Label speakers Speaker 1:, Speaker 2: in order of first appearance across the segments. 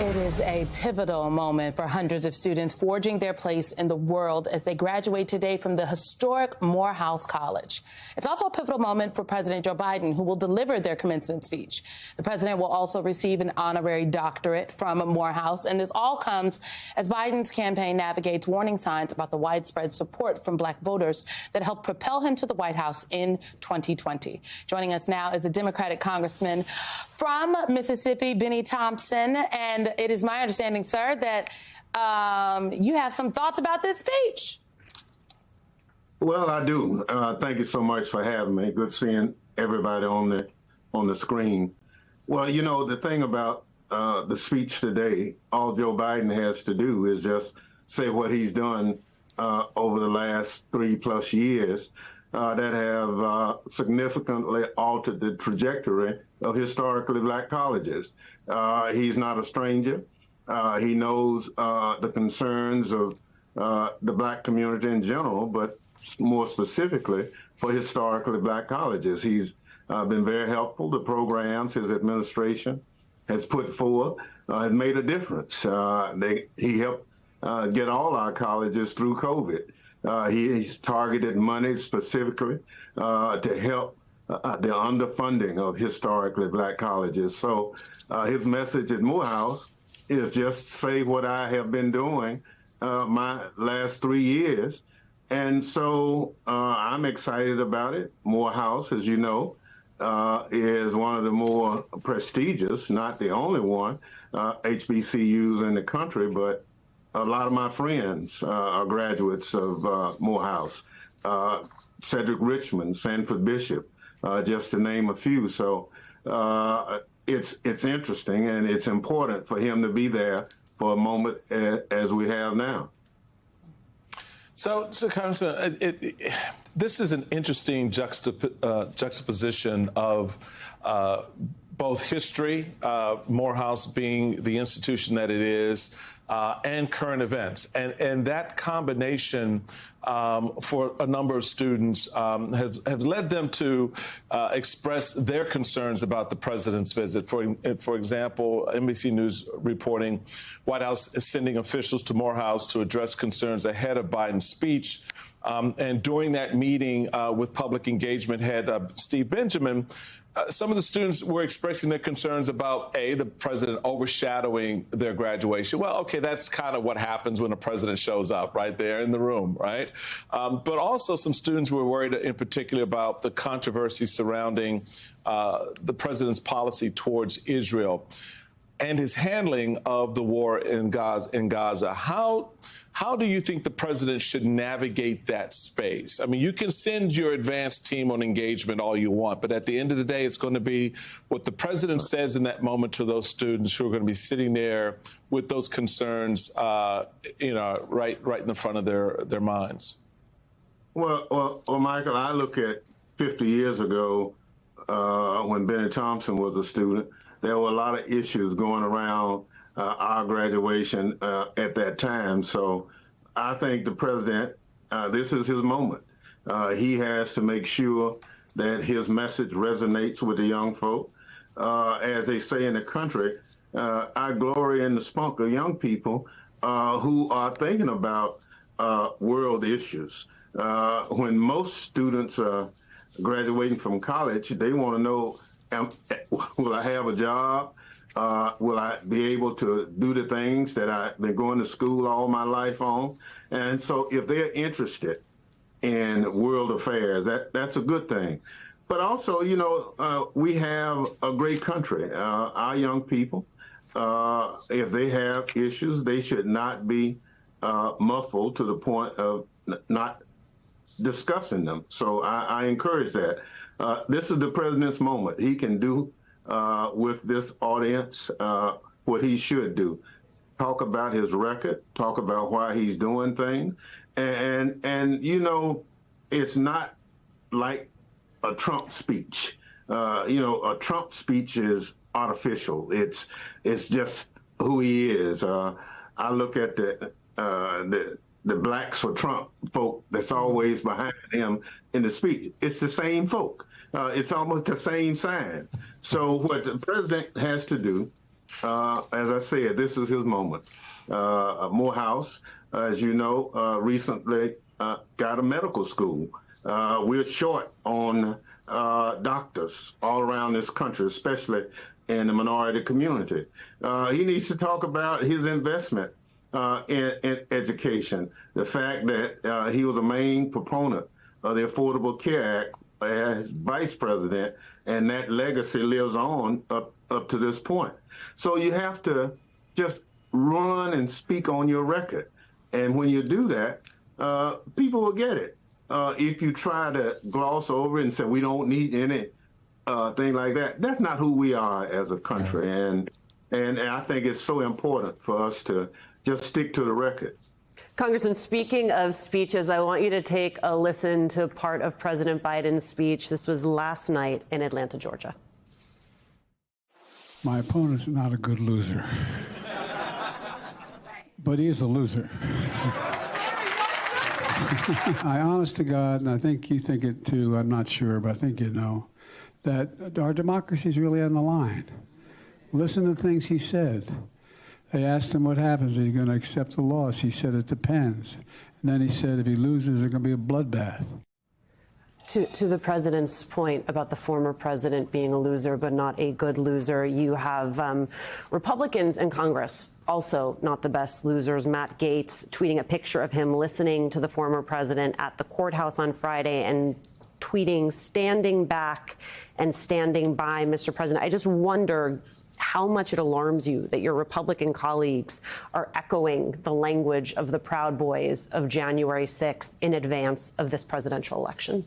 Speaker 1: It is a pivotal moment for hundreds of students forging their place in the world as they graduate today from the historic Morehouse College. It's also a pivotal moment for President Joe Biden, who will deliver their commencement speech. The president will also receive an honorary doctorate from Morehouse, and this all comes as Biden's campaign navigates warning signs about the widespread support from Black voters that helped propel him to the White House in 2020. Joining us now is a Democratic congressman from Mississippi, Benny Thompson, and it is my understanding, sir, that you have some thoughts about this speech.
Speaker 2: Well, I do. Thank you so much for having me. Good seeing everybody on the screen. Well, you know, the thing about the speech today, all Joe Biden has to do is just say what he's done over the last 3+ years that have significantly altered the trajectory of historically Black colleges. He's not a stranger. He knows the concerns of the Black community in general, but more specifically for historically Black colleges. He's been very helpful. The programs his administration has put forth have made a difference. He helped get all our colleges through COVID. He's targeted money specifically to help the underfunding of historically Black colleges. So his message at Morehouse is just say what I have been doing my last 3 years. And so I'm excited about it. Morehouse, as you know, is one of the more prestigious, not the only one, HBCUs in the country, but a lot of my friends are graduates of Morehouse. Cedric Richmond, Sanford Bishop, just to name a few. So it's interesting, and it's important for him to be there for a moment as we have now.
Speaker 3: So Congressman, this is an interesting juxtaposition of both history, Morehouse being the institution that it is, and current events. And that combination for a number of students have led them to express their concerns about the president's visit. For example, NBC News reporting White House is sending officials to Morehouse to address concerns ahead of Biden's speech. And during that meeting with public engagement head Steve Benjamin, some of the students were expressing their concerns about, the president overshadowing their graduation. Well, okay, that's kind of what happens when a president shows up right there in the room, right? But also some students were worried in particular about the controversy surrounding the president's policy towards Israel and his handling of the war in Gaza. How do you think the president should navigate that space? I mean, you can send your advanced team on engagement all you want, but at the end of the day, it's going to be what the president says in that moment to those students who are going to be sitting there with those concerns, right in the front of their minds.
Speaker 2: Well, Michael, I look at 50 years ago when Benny Thompson was a student. There were a lot of issues going around our graduation at that time. So I think the president, this is his moment. He has to make sure that his message resonates with the young folk. As they say in the country, I glory in the spunk of young people who are thinking about world issues. When most students are graduating from college, they want to know, will I have a job? Will I be able to do the things that I've been going to school all my life on? And so if they're interested in world affairs, that's a good thing. But also, we have a great country. Our young people, if they have issues, they should not be muffled to the point of not discussing them. So I encourage that. This is the president's moment. He can do with this audience what he should do. Talk about his record, talk about why he's doing things. And it's not like a Trump speech. A Trump speech is artificial. It's just who he is. I look at the Blacks for Trump folk that's always behind him in the speech. It's the same folk. It's almost the same sign. So what the president has to do As I said, this is his moment. Morehouse, as you know, recently got a medical school. We're short on doctors all around this country, especially in the minority community. He needs to talk about his investment in education. The fact that he was a main proponent of the Affordable Care Act as vice president, and that legacy lives on up to this point. So you have to just run and speak on your record. And when you do that, people will get it. If you try to gloss over and say we don't need any thing like that, that's not who we are as a country. And I think it's so important for us to just stick to the record.
Speaker 4: Congressman, speaking of speeches, I want you to take a listen to part of President Biden's speech. This was last night in Atlanta, Georgia.
Speaker 5: My opponent's not a good loser, but he is a loser. I, honest to God, and I think you think it too, I'm not sure, but I think you know, that our democracy is really on the line. Listen to the things he said. They asked him what happens, are you going to accept the loss? He said it depends. And then he said if he loses, there's going to be a bloodbath.
Speaker 4: To the president's point about the former president being a loser but not a good loser, you have Republicans in Congress also not the best losers. Matt Gaetz tweeting a picture of him listening to the former president at the courthouse on Friday and tweeting, standing back and standing by Mr. President. I just wonder how much it alarms you that your Republican colleagues are echoing the language of the Proud Boys of January 6th in advance of this presidential election.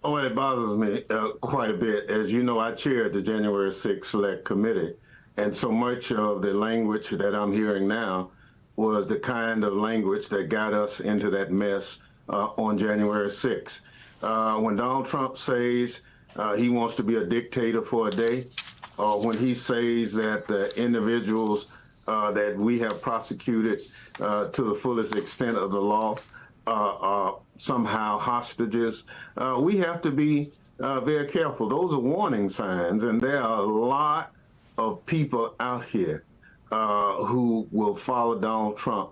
Speaker 2: Oh, it bothers me quite a bit. As you know, I chaired the January 6th Select Committee, and so much of the language that I'm hearing now was the kind of language that got us into that mess on January 6th. When Donald Trump says he wants to be a dictator for a day, or when he says that the individuals that we have prosecuted to the fullest extent of the law are somehow hostages, we have to be very careful. Those are warning signs, and there are a lot of people out here who will follow Donald Trump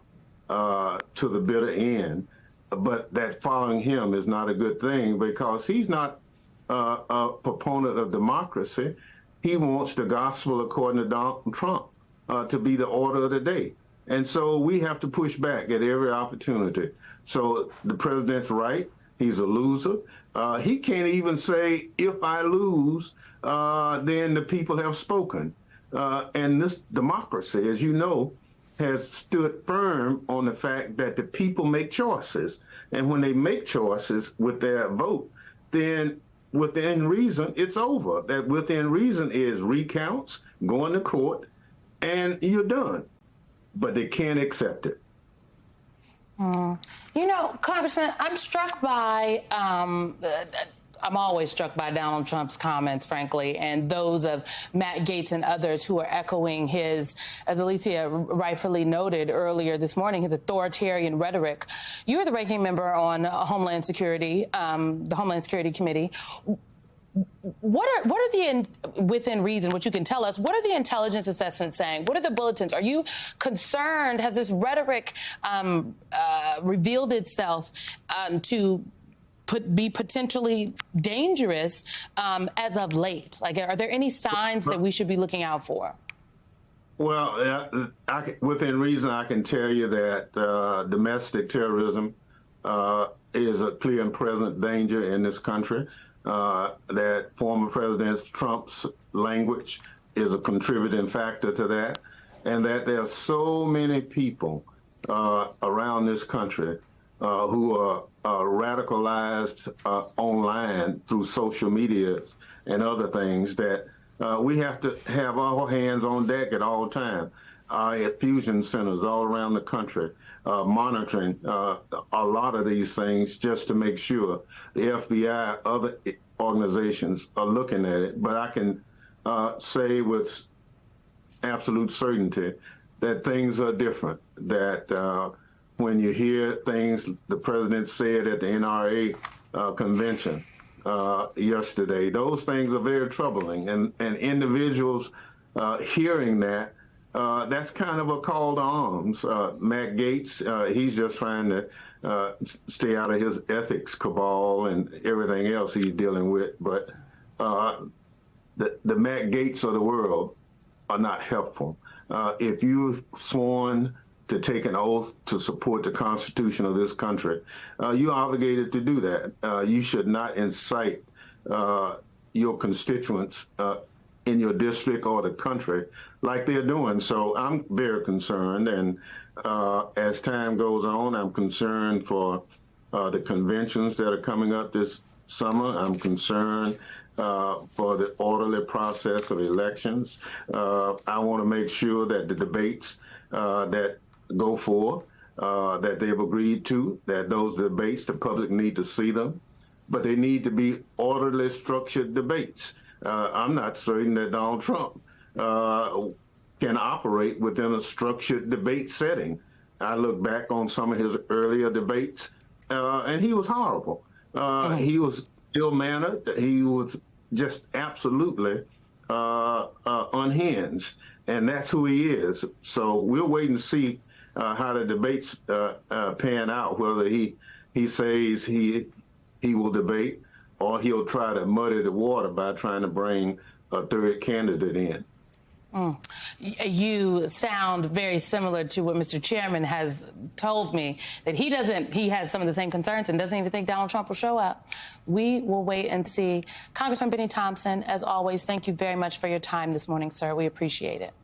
Speaker 2: to the bitter end, but that following him is not a good thing because he's not a proponent of democracy. He wants the gospel, according to Donald Trump, to be the order of the day. And so we have to push back at every opportunity. So the president's right. He's a loser. He can't even say, if I lose, then the people have spoken. And this democracy, as you know, has stood firm on the fact that the people make choices. And when they make choices with their vote, then within reason, it's over. That within reason is recounts, going to court, and you're done. But they can't accept it.
Speaker 1: You know, Congressman, I'm struck by, I'm always struck by Donald Trump's comments, frankly, and those of Matt Gaetz and others who are echoing his, as Alicia rightfully noted earlier this morning, his authoritarian rhetoric. You're the ranking member on Homeland Security, the Homeland Security Committee. What are the, within reason, what you can tell us, what are the intelligence assessments saying? What are the bulletins? Are you concerned? Has this rhetoric revealed itself to be potentially dangerous as of late? Like, are there any signs that we should be looking out for?
Speaker 2: Well, within reason, I can tell you that domestic terrorism is a clear and present danger in this country. That former President Trump's language is a contributing factor to that, and that there are so many people around this country who are radicalized online through social media and other things that we have to have all hands on deck at all times. At fusion centers all around the country, monitoring a lot of these things just to make sure the FBI, other organizations are looking at it. But I can say with absolute certainty that things are different, that when you hear things the president said at the NRA convention yesterday, those things are very troubling. And individuals hearing that, that's kind of a call to arms. Matt Gaetz, he's just trying to stay out of his ethics cabal and everything else he's dealing with. But the Matt Gaetz of the world are not helpful. If you've sworn to take an oath to support the Constitution of this country, you're obligated to do that. You should not incite your constituents in your district or the country like they're doing. So I'm very concerned. And as time goes on, I'm concerned for the conventions that are coming up this summer. I'm concerned for the orderly process of elections. I want to make sure that the debates that go forth, that they've agreed to, that those debates, the public need to see them, but they need to be orderly, structured debates. I'm not certain that Donald Trump can operate within a structured debate setting. I look back on some of his earlier debates, and he was horrible. He was ill-mannered. He was just absolutely unhinged, and that's who he is. So we're waiting to see how the debates pan out, whether he says he will debate or he'll try to muddy the water by trying to bring a third candidate in.
Speaker 1: You sound very similar to what Mr. Chairman has told me, that he has some of the same concerns and doesn't even think Donald Trump will show up. We will wait and see. Congressman Benny Thompson, as always, thank you very much for your time this morning, sir. We appreciate it.